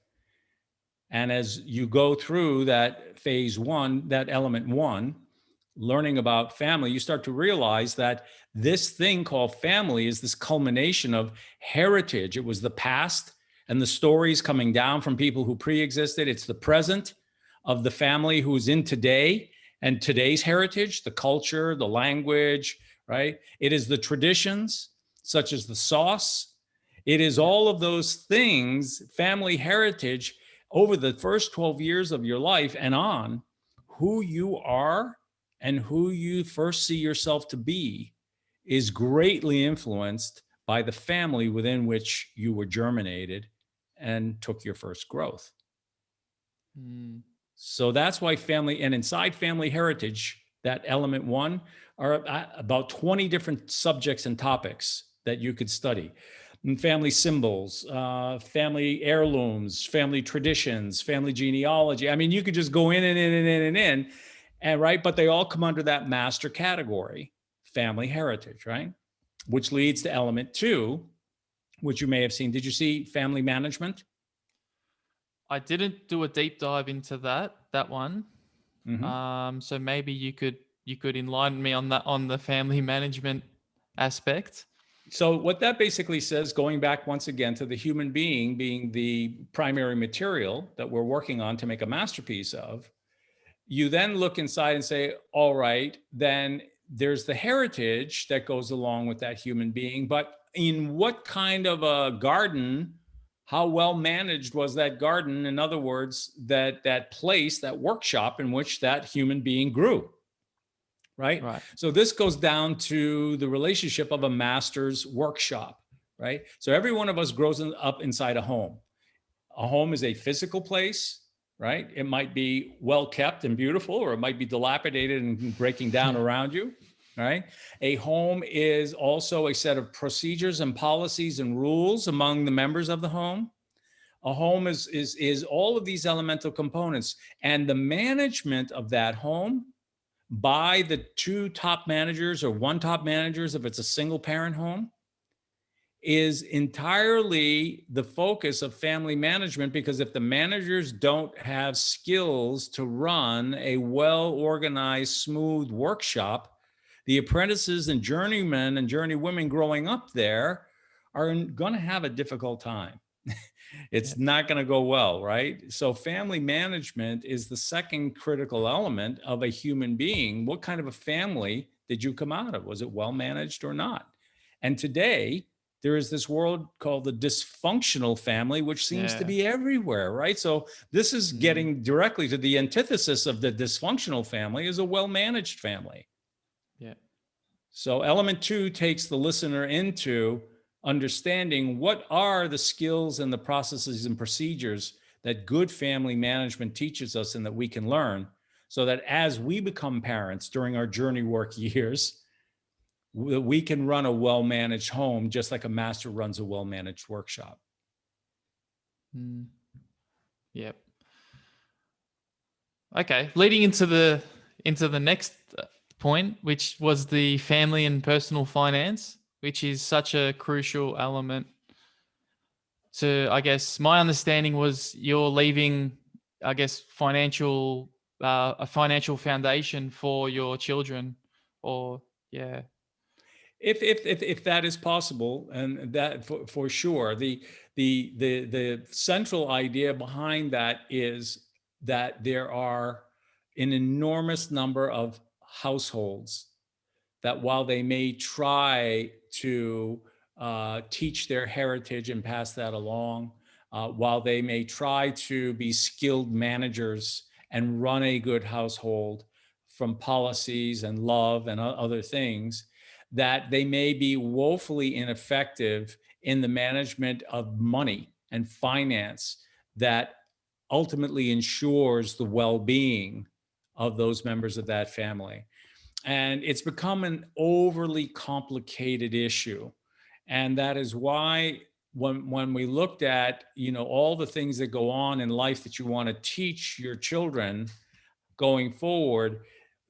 And as you go through that phase one, that element one, learning about family, you start to realize that this thing called family is this culmination of heritage. It was the past and the stories coming down from people who pre-existed. It's the present of the family who's in today and today's heritage, the culture, the language, right? It is the traditions, such as the sauce. It is all of those things, family heritage, over the first 12 years of your life and on, who you are and who you first see yourself to be is greatly influenced by the family within which you were germinated and took your first growth. So that's why family, and inside family heritage, that element one, are about 20 different subjects and topics that you could study. And family symbols, family heirlooms, family traditions, family genealogy. I mean, you could just go in and in and in and in, and right, but they all come under that master category, family heritage, right? Which leads to element two, which you may have seen. Did you see family management? I didn't do a deep dive into that one. Mm-hmm. So maybe you could enlighten me on that, on the family management aspect. So what that basically says, going back once again to the human being being the primary material that we're working on to make a masterpiece of, you then look inside and say, all right, then there's the heritage that goes along with that human being, but in what kind of a garden, how well managed was that garden? In other words, that place, that workshop in which that human being grew. Right? So this goes down to the relationship of a master's workshop, right? So every one of us grows up inside a home. A home is a physical place, right? It might be well kept and beautiful, or it might be dilapidated and breaking down around you, right? A home is also a set of procedures and policies and rules among the members of the home. A home is all of these elemental components, and the management of that home by the two top managers or one top managers, if it's a single parent home, is entirely the focus of family management. Because if the managers don't have skills to run a well-organized, smooth workshop, the apprentices and journeymen and journeywomen growing up there are going to have a difficult time. It's not going to go well, right? So family management is the second critical element of a human being. What kind of a family did you come out of? Was it well managed or not? And today, there is this world called the dysfunctional family, which seems to be everywhere, right? So this is getting directly to the antithesis of the dysfunctional family, is a well-managed family. Yeah. So element two takes the listener into understanding what are the skills and the processes and procedures that good family management teaches us and that we can learn, so that as we become parents during our journey work years, we can run a well-managed home just like a master runs a well-managed workshop. Yep. Okay, leading into the next point, which was the family and personal finance, which is such a crucial element to, I guess, my understanding was you're leaving, I guess, a financial foundation for your children, or if that is possible, and that for sure, the central idea behind that is that there are an enormous number of households that, while they may try to teach their heritage and pass that along, while they may try to be skilled managers and run a good household from policies and love and other things, that they may be woefully ineffective in the management of money and finance that ultimately ensures the well-being of those members of that family. And it's become an overly complicated issue. And that is why when we looked at, all the things that go on in life that you want to teach your children going forward,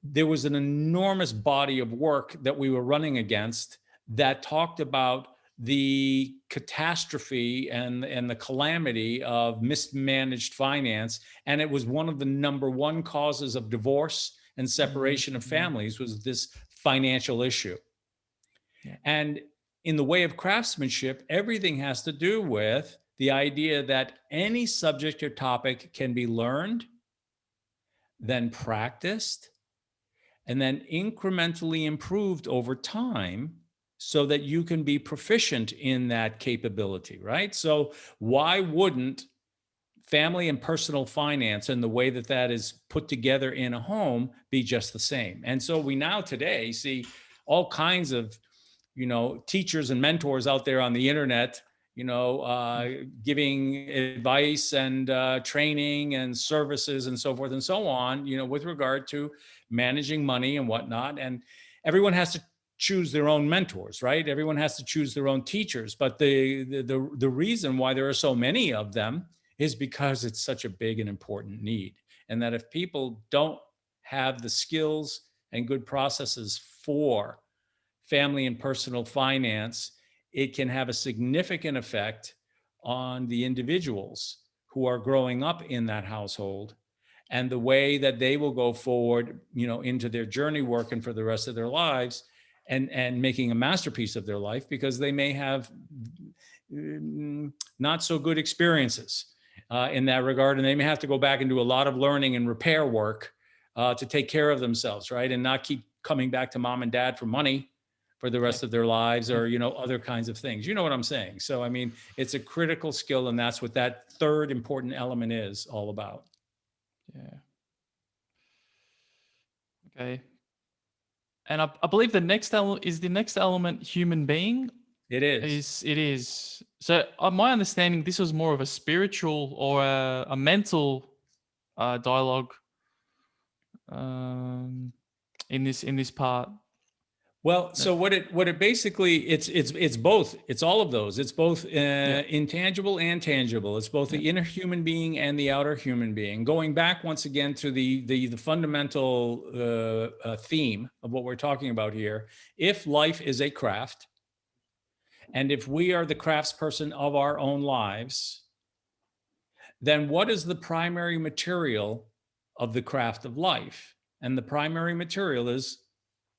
there was an enormous body of work that we were running against that talked about the catastrophe and the calamity of mismanaged finance. And it was one of the number one causes of divorce and separation of families was this financial issue. Yeah. And in the way of craftsmanship, everything has to do with the idea that any subject or topic can be learned, then practiced, and then incrementally improved over time so that you can be proficient in that capability, right? So why wouldn't family and personal finance and the way that that is put together in a home be just the same? And so we now today see all kinds of, teachers and mentors out there on the internet, giving advice and training and services and so forth and so on, with regard to managing money and whatnot. And everyone has to choose their own mentors, right? Everyone has to choose their own teachers. But the reason why there are so many of them is because it's such a big and important need. And that if people don't have the skills and good processes for family and personal finance, it can have a significant effect on the individuals who are growing up in that household and the way that they will go forward, into their journey working for the rest of their lives and making a masterpiece of their life, because they may have not so good experiences in that regard. And they may have to go back and do a lot of learning and repair work to take care of themselves, right? And not keep coming back to mom and dad for money for the rest of their lives, or, other kinds of things. You know what I'm saying? So, I mean, it's a critical skill, and that's what that third important element is all about. Yeah. Okay. And I believe the next element human being? It is. It is. So my understanding, this was more of a spiritual or a mental dialogue in this part. Well, so what it basically, it's both. It's all of those. It's both intangible and tangible. It's both the inner human being and the outer human being. Going back once again to the fundamental theme of what we're talking about here. If life is a craft, and if we are the craftsperson of our own lives, then what is the primary material of the craft of life? And the primary material is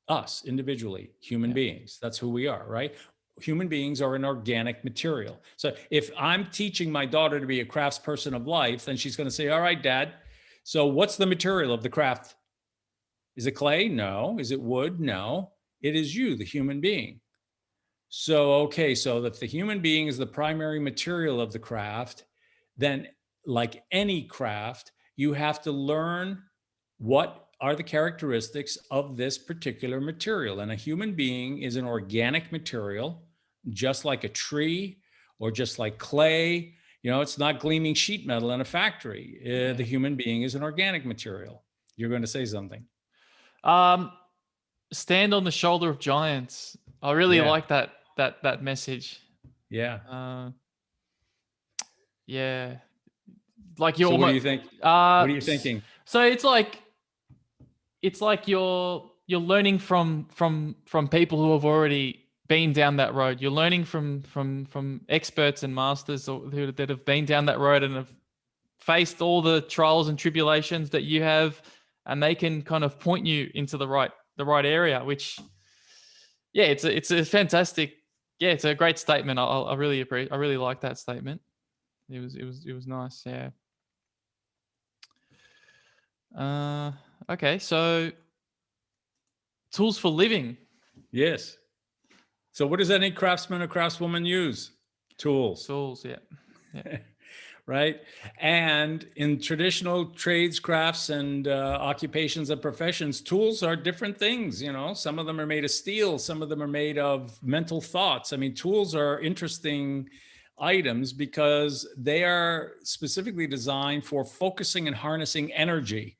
us individually, human beings. That's who we are, right? Human beings are an organic material. So if I'm teaching my daughter to be a craftsperson of life, then she's going to say, all right, Dad, so what's the material of the craft? Is it clay? No. Is it wood? No. It is you, the human being. So, okay, so if the human being is the primary material of the craft, then like any craft, you have to learn what are the characteristics of this particular material. And a human being is an organic material, just like a tree or just like clay. It's not gleaming sheet metal in a factory. The human being is an organic material. You're going to say something. Stand on the shoulder of giants. I really like that message. Yeah. Yeah. Like you're so almost, what do you think? What are you thinking? So it's like you're learning from people who have already been down that road. You're learning from experts and masters that have been down that road and have faced all the trials and tribulations that you have, and they can kind of point you into the right area, which it's a fantastic, it's a great statement. I really appreciate. I really like that statement. It was nice. Yeah. Okay, so tools for living. Yes. So what does any craftsman or craftswoman use? Tools. Yeah. Right. And in traditional trades, crafts, and occupations and professions, tools are different things. Some of them are made of steel. Some of them are made of mental thoughts. I mean, tools are interesting items because they are specifically designed for focusing and harnessing energy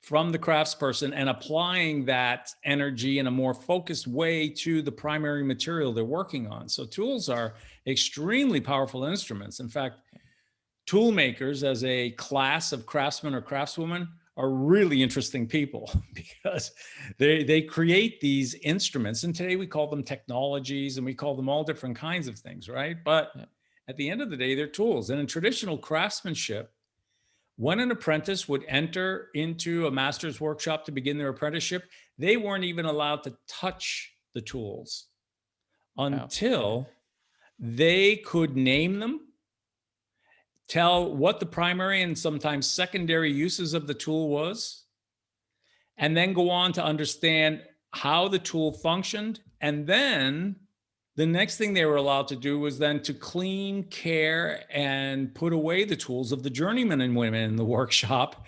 from the craftsperson and applying that energy in a more focused way to the primary material they're working on. So tools are extremely powerful instruments. In fact, tool makers as a class of craftsmen or craftswomen are really interesting people because they create these instruments. And today we call them technologies and we call them all different kinds of things, right? But at the end of the day, they're tools. And in traditional craftsmanship, when an apprentice would enter into a master's workshop to begin their apprenticeship, they weren't even allowed to touch the tools until they could name them, tell what the primary and sometimes secondary uses of the tool was, and then go on to understand how the tool functioned. And then the next thing they were allowed to do was then to clean, care, and put away the tools of the journeymen and women in the workshop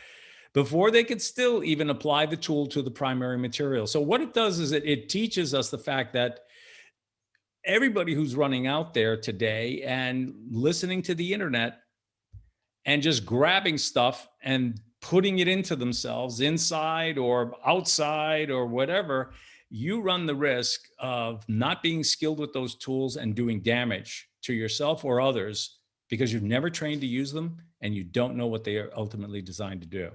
before they could still even apply the tool to the primary material. So what it does is it teaches us the fact that everybody who's running out there today and listening to the internet and just grabbing stuff and putting it into themselves inside or outside or whatever, you run the risk of not being skilled with those tools and doing damage to yourself or others because you've never trained to use them and you don't know what they are ultimately designed to do.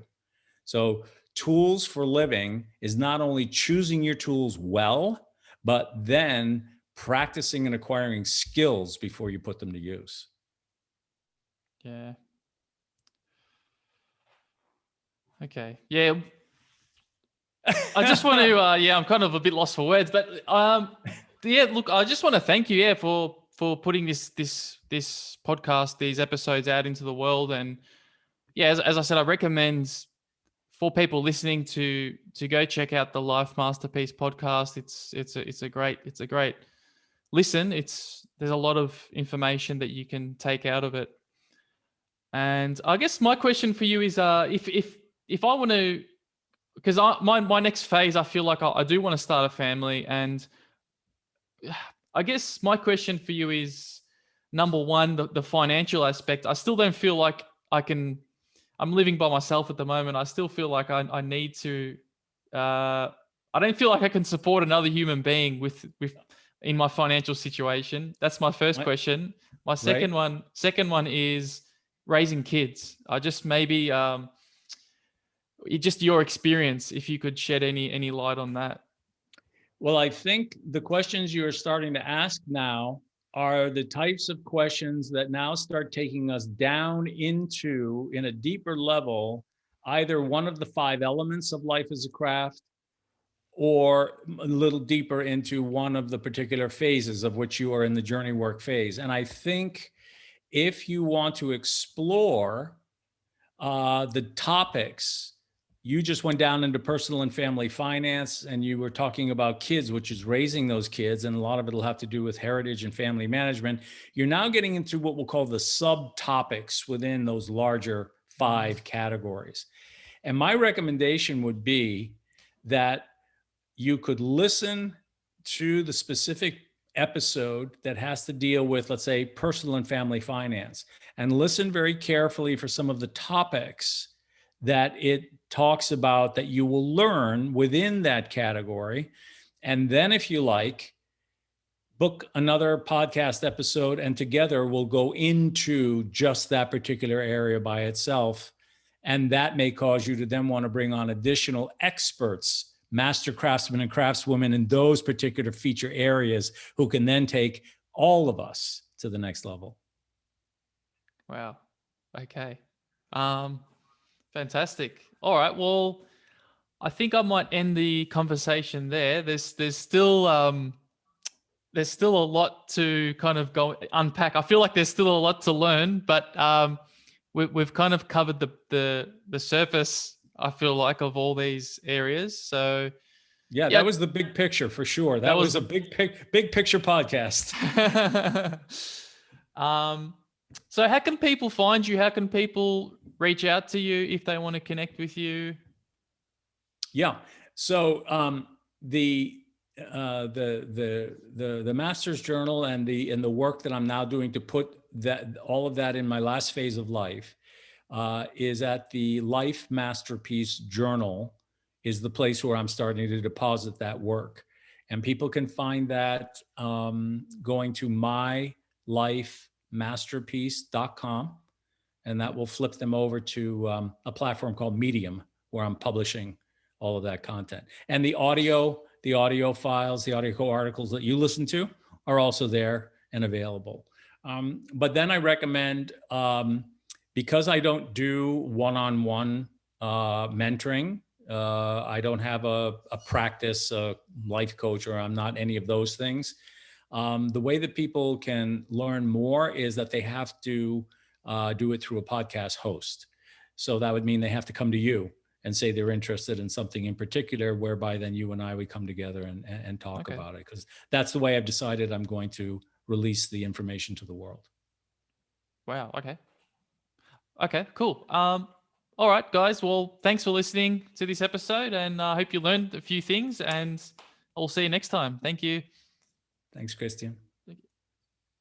So tools for living is not only choosing your tools well, but then practicing and acquiring skills before you put them to use. Yeah. Okay. Yeah. I just want to, I'm kind of a bit lost for words, but look, I just want to thank you, for putting this podcast, these episodes out into the world. And as I said, I recommend for people listening to go check out the Life Masterpiece podcast. It's a great listen. There's a lot of information that you can take out of it. And I guess my question for you is, if I want to, because my next phase, I feel like I do want to start a family. And I guess my question for you is, number one, the financial aspect. I still don't feel like I'm living by myself at the moment. I still feel like I need to, I don't feel like I can support another human being with in my financial situation. That's my first question. My second one is raising kids. I just maybe, just your experience, if you could shed any light on that. Well, I think the questions you're starting to ask now are the types of questions that now start taking us down into, in a deeper level, either one of the 5 elements of life as a craft, or a little deeper into one of the particular phases of which you are in the journey work phase. And I think if you want to explore the topics, you just went down into personal and family finance, and you were talking about kids, which is raising those kids. And a lot of it will have to do with heritage and family management. You're now getting into what we'll call the subtopics within those larger 5 categories. And my recommendation would be that you could listen to the specific episode that has to deal with, let's say, personal and family finance, and listen very carefully for some of the topics that it talks about that you will learn within that category. And then, if you like, book another podcast episode, and together we'll go into just that particular area by itself. And that may cause you to then want to bring on additional experts, master craftsmen and craftswomen in those particular feature areas, who can then take all of us to the next level. Wow. Okay. Fantastic. All right. Well, I think I might end the conversation there. There's still a lot to kind of go unpack. I feel like there's still a lot to learn, but we've kind of covered the surface, I feel like, of all these areas. So yeah, that was the big picture for sure. That was a big picture podcast. So how can people find you? How can people reach out to you if they want to connect with you? Yeah. So the Master's Journal and the work that I'm now doing to put all of that in my last phase of life is at the Life Masterpiece Journal, is the place where I'm starting to deposit that work. And people can find that going to mylifemasterpiece.com, and that will flip them over to a platform called Medium, where I'm publishing all of that content. And the audio files, the audio articles that you listen to are also there and available. But then I recommend, because I don't do one-on-one mentoring, I don't have a practice, a life coach, or I'm not any of those things. The way that people can learn more is that they have to do it through a podcast host. So that would mean they have to come to you and say they're interested in something in particular, whereby then you and I would come together and talk about it. Because that's the way I've decided I'm going to release the information to the world. Wow. Okay, cool. All right, guys. Well, thanks for listening to this episode, and I hope you learned a few things, and I'll see you next time. Thank you. Thanks, Christian.